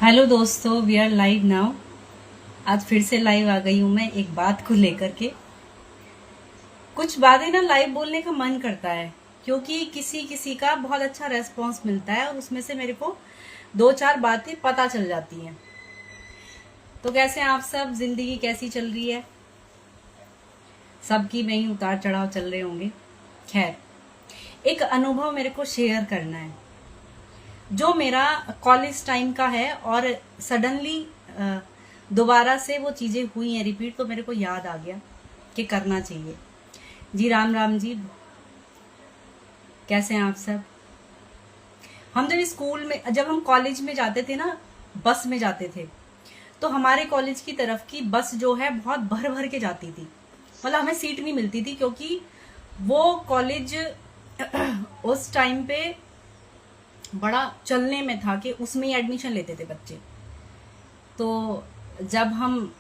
Hello दोस्तों, we are live now. आज फिर से लाइव आ गई हूँ मैं एक बात को लेकर के। कुछ बातें ना लाइव बोलने का मन करता है क्योंकि किसी किसी का बहुत अच्छा रेस्पॉन्स मिलता है और उसमें से मेरे को दो चार बातें पता चल जाती हैं। तो कैसे हैं आप सब? जिंदगी कैसी चल रही है? सबकी में ही उतार चढ़ाव चल रहे होंगे। खैर, एक अनुभव मेरे को शेयर करना है जो मेरा कॉलेज टाइम का है और सडनली दोबारा से वो चीजें हुई हैं रिपीट, तो मेरे को याद आ गया कि करना चाहिए। जी राम राम जी, कैसे हैं आप सब? हम जब स्कूल में, जब हम कॉलेज में जाते थे ना, बस में जाते थे, तो हमारे कॉलेज की तरफ की बस जो है बहुत भर भर के जाती थी। मतलब हमें सीट नहीं मिलती थी क्योंकि वो कॉलेज उस टाइम पे बड़ा चलने में था कि उसमें ही एडमिशन लेते थे बच्चे। तो जब हम,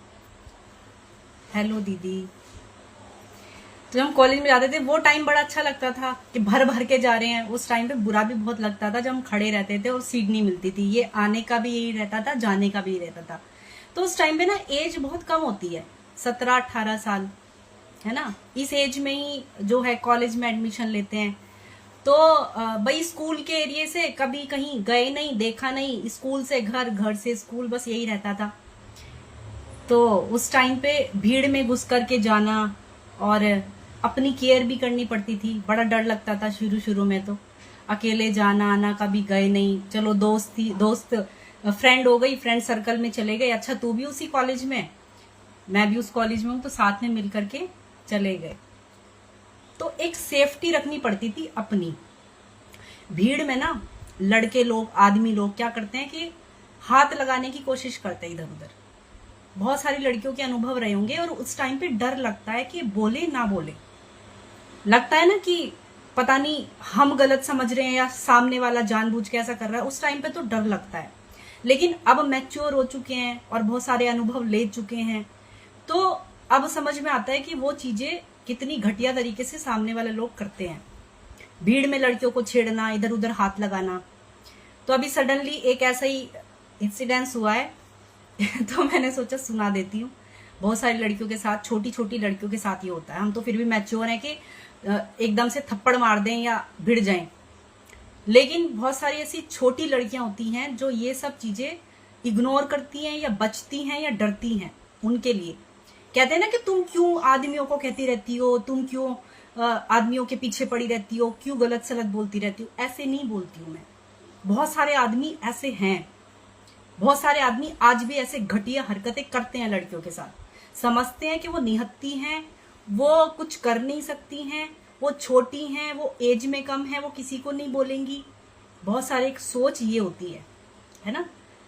हेलो दीदी, तो हम कॉलेज में जाते थे वो टाइम बड़ा अच्छा लगता था कि भर भर के जा रहे हैं। उस टाइम पे बुरा भी बहुत लगता था जब हम खड़े रहते थे और सीट नहीं मिलती थी। ये आने का भी यही रहता था, जाने का भी यही रहता था। तो उस टाइम पे ना एज बहुत कम होती है, 17-18 साल, है ना। इस एज में ही जो है कॉलेज में एडमिशन लेते हैं। तो भाई स्कूल के एरिया से कभी कहीं गए नहीं, देखा नहीं, स्कूल से घर, घर से स्कूल, बस यही रहता था। तो उस टाइम पे भीड़ में घुस करके जाना और अपनी केयर भी करनी पड़ती थी। बड़ा डर लगता था शुरू शुरू में। तो अकेले जाना आना कभी गए नहीं। चलो दोस्त फ्रेंड हो गई, फ्रेंड सर्कल में चले गए। अच्छा, तू भी उसी कॉलेज में, मैं भी उस कॉलेज में हूँ, तो साथ में मिल करके चले गए। तो एक सेफ्टी रखनी पड़ती थी अपनी। भीड़ में ना लड़के लोग, आदमी लोग क्या करते हैं कि हाथ लगाने की कोशिश करते हैं इधर उधर। बहुत सारी लड़कियों के अनुभव रहे होंगे और उस टाइम पे डर लगता है कि बोले ना बोले। लगता है ना कि पता नहीं हम गलत समझ रहे हैं या सामने वाला जानबूझ के ऐसा कर रहा है। उस टाइम पे तो डर लगता है। लेकिन अब मैच्योर हो चुके हैं और बहुत सारे अनुभव ले चुके हैं, तो अब समझ में आता है कि वो चीजें कितनी घटिया तरीके से सामने वाले लोग करते हैं। भीड़ में लड़कियों को छेड़ना, इधर उधर हाथ लगाना। तो अभी सडनली एक ऐसा ही इंसिडेंस हुआ है तो मैंने सोचा सुना देती हूँ। बहुत सारी लड़कियों के साथ, छोटी छोटी लड़कियों के साथ ये होता है। हम तो फिर भी मैच्योर हैं कि एकदम से थप्पड़ मार दें या भिड़ जाएं, लेकिन बहुत सारी ऐसी छोटी लड़कियां होती हैं जो ये सब चीजें इग्नोर करती हैं या बचती हैं या डरती हैं। उनके लिए कहते हैं ना कि तुम क्यों आदमियों को कहती रहती हो, तुम क्यों आदमियों के पीछे पड़ी रहती हो, क्यों गलत सलत बोलती रहती हो। ऐसे नहीं बोलती हूं मैं। बहुत सारे आदमी ऐसे हैं, बहुत सारे आदमी आज भी ऐसे घटिया हरकतें करते हैं लड़कियों के साथ। समझते हैं कि वो निहत्ती हैं, वो कुछ कर नहीं सकती हैं, वो छोटी हैं, वो एज में कम है, वो किसी को नहीं बोलेंगी। बहुत सारे एक सोच ये होती है ना।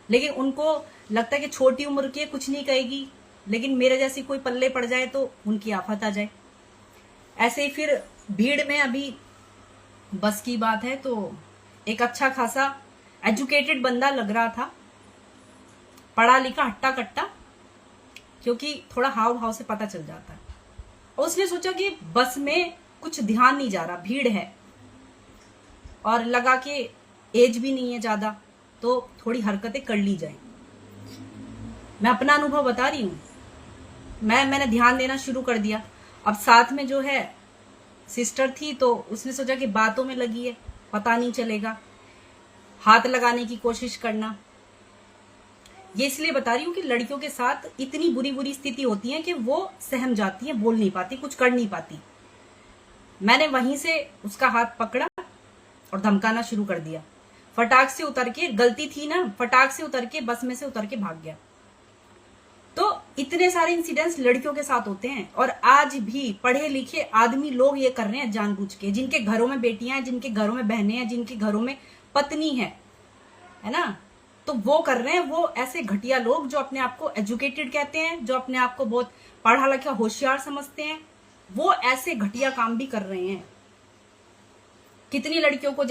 लेकिन उनको लगता है कि छोटी उम्र की कुछ नहीं कहेगी, लेकिन मेरे जैसी कोई पल्ले पड़ जाए तो उनकी आफत आ जाए। ऐसे ही फिर भीड़ में, अभी बस की बात है, तो एक अच्छा खासा एजुकेटेड बंदा लग रहा था, पढ़ा लिखा हट्टा कट्टा, क्योंकि थोड़ा हाव भाव से पता चल जाता है। और उसने सोचा कि बस में कुछ ध्यान नहीं जा रहा, भीड़ है, और लगा कि एज भी नहीं है ज्यादा, तो थोड़ी हरकतें कर ली जाए। मैं अपना अनुभव बता रही हूँ। मैंने ध्यान देना शुरू कर दिया। अब साथ में जो है सिस्टर थी, तो उसने सोचा कि बातों में लगी है, पता नहीं चलेगा, हाथ लगाने की कोशिश करना। ये इसलिए बता रही हूँ कि लड़कियों के साथ इतनी बुरी बुरी स्थिति होती है कि वो सहम जाती है, बोल नहीं पाती, कुछ कर नहीं पाती। मैंने वहीं से उसका हाथ पकड़ा और धमकाना शुरू कर दिया। फटाक से उतर के, गलती थी ना, फटाक से उतर के बस में से उतर के भाग गया। तो इतने सारे इंसिडेंट्स लड़कियों के साथ होते हैं और आज भी पढ़े लिखे आदमी लोग ये कर रहे हैं जानबूझ के। जिनके घरों में बेटियां हैं, जिनके घरों में बहनें हैं, जिनके घरों में पत्नी है ना, तो वो कर रहे हैं। वो ऐसे घटिया लोग जो अपने आप को एजुकेटेड कहते हैं, जो अपने आप को बहुत पढ़ा लिखा होशियार समझते हैं, वो ऐसे घटिया काम भी कर रहे हैं। कितनी लड़कियों को,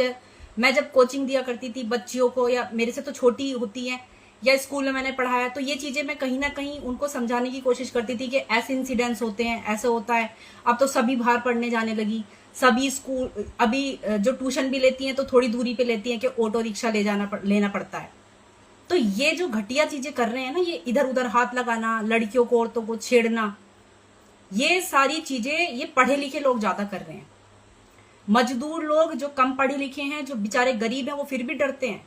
मैं जब कोचिंग दिया करती थी बच्चियों को, या मेरे से तो छोटी होती है, या स्कूल में मैंने पढ़ाया, तो ये चीजें मैं कहीं ना कहीं उनको समझाने की कोशिश करती थी कि ऐसे इंसिडेंट्स होते हैं, ऐसे होता है। अब तो सभी बाहर पढ़ने जाने लगी, सभी स्कूल, अभी जो ट्यूशन भी लेती हैं तो थोड़ी दूरी पे लेती हैं कि ऑटो रिक्शा लेना पड़ता है। तो ये जो घटिया चीजें कर रहे हैं ना, ये इधर उधर हाथ लगाना, लड़कियों को औरतों को छेड़ना, ये सारी चीजें ये पढ़े लिखे लोग ज्यादा कर रहे हैं। मजदूर लोग जो कम पढ़े लिखे हैं, जो बेचारे गरीब हैं, वो फिर भी डरते हैं।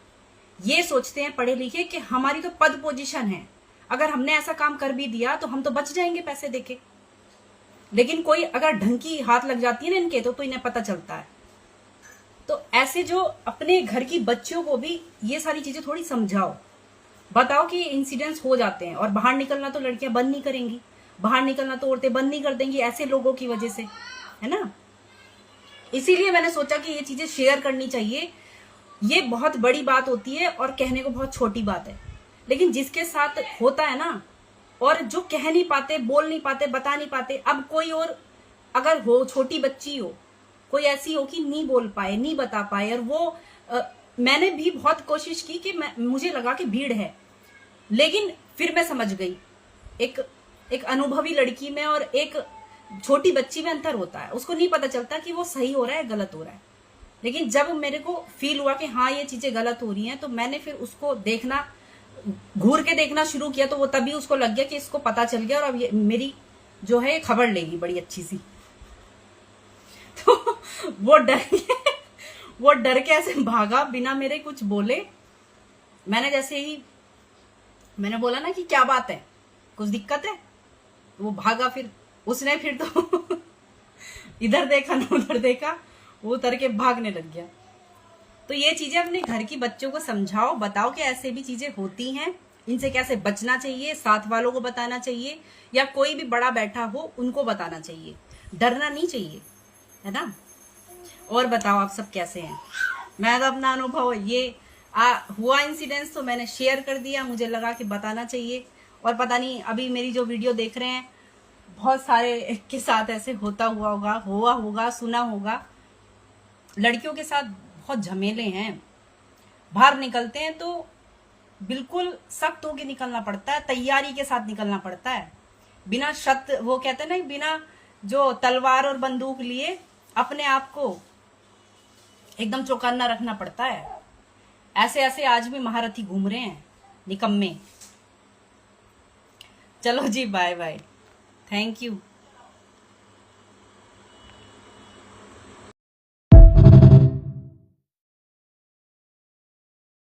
ये सोचते हैं पढ़े लिखे कि हमारी तो पद पोजीशन है, अगर हमने ऐसा काम कर भी दिया तो हम तो बच जाएंगे पैसे देके। लेकिन कोई अगर ढंग की हाथ लग जाती है ना इनके, तो इन्हें पता चलता है। तो ऐसे जो अपने घर की बच्चियों को भी ये सारी चीजें थोड़ी समझाओ, बताओ कि इंसिडेंट्स हो जाते हैं, और बाहर निकलना तो लड़कियां बंद नहीं करेंगी, बाहर निकलना तो औरतें बंद नहीं कर देंगी ऐसे लोगों की वजह से, है ना। इसीलिए मैंने सोचा कि ये चीजें शेयर करनी चाहिए। ये बहुत बड़ी बात होती है और कहने को बहुत छोटी बात है, लेकिन जिसके साथ होता है ना, और जो कह नहीं पाते, बोल नहीं पाते, बता नहीं पाते। अब कोई और अगर हो, छोटी बच्ची हो, कोई ऐसी हो कि नहीं बोल पाए, नहीं बता पाए, और वो मैंने भी बहुत कोशिश की कि मुझे लगा कि भीड़ है, लेकिन फिर मैं समझ गई एक अनुभवी लड़की में और एक छोटी बच्ची में अंतर होता है। उसको नहीं पता चलता कि वो सही हो रहा है गलत हो रहा है। लेकिन जब मेरे को फील हुआ कि हाँ ये चीजें गलत हो रही हैं, तो मैंने फिर उसको देखना, घूर के देखना शुरू किया। तो वो तभी उसको लग गया कि इसको पता चल गया, और अब ये मेरी जो है खबर लेगी बड़ी अच्छी सी। तो वो डर के ऐसे भागा बिना मेरे कुछ बोले। मैंने बोला ना कि क्या बात है, कुछ दिक्कत है, वो भागा। फिर उसने फिर तो इधर देखा ना उधर देखा, वो उतर के भागने लग गया। तो ये चीजें अपने घर की बच्चों को समझाओ, बताओ कि ऐसे भी चीजें होती हैं, इनसे कैसे बचना चाहिए। साथ वालों को बताना चाहिए, या कोई भी बड़ा बैठा हो उनको बताना चाहिए। डरना नहीं चाहिए, है ना। और बताओ आप सब कैसे हैं। मैं तो अपना अनुभव ये हुआ इंसिडेंस तो मैंने शेयर कर दिया, मुझे लगा कि बताना चाहिए। और पता नहीं अभी मेरी जो वीडियो देख रहे हैं, बहुत सारे के साथ ऐसे हुआ होगा, सुना होगा। लड़कियों के साथ बहुत झमेले हैं। बाहर निकलते हैं तो बिल्कुल सख्त होके निकलना पड़ता है, तैयारी के साथ निकलना पड़ता है। बिना वो कहते हैं ना, बिना जो तलवार और बंदूक लिए अपने आप को एकदम चौकन्ना रखना पड़ता है। ऐसे ऐसे आज भी महारथी घूम रहे हैं, निकम्मे। चलो जी, बाय बाय, थैंक यू।